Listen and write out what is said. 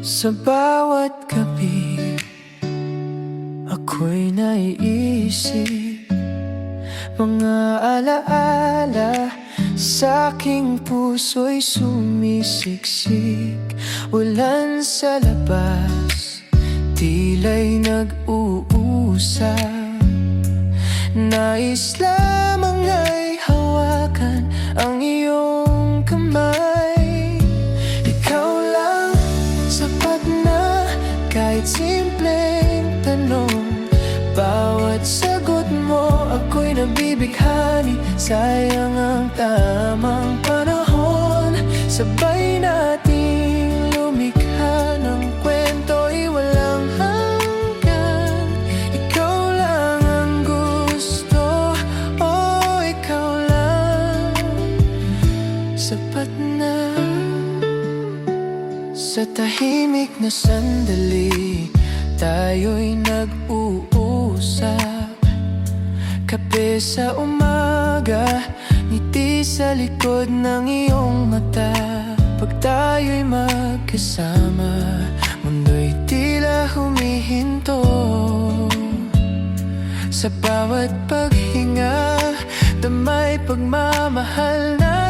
Sa bawat gabi, ako'y naiisip mga alaala, sa aking puso'y sumisiksik. Ulan sa labas, tila'y nag-uusap. Nais lamang ay hawakan ang iyong kamay. Ikaw lang, sapat na kahit simpleng tanong. Bawat sagot mo ako'y nabibighani. Sayang ang tamang panahon, sabay nating lumikha ng kwento'y walang hanggan. Ikaw lang ang gusto, oh ikaw lang, sapat na. Sa tahimik na sandali, tayo'y nag-uusap. Kape sa umaga, ngiti sa likod ng iyong mata. Pag tayo'y magkasama, mundo'y tila humihinto. Sa bawat paghinga, damay pagmamahal na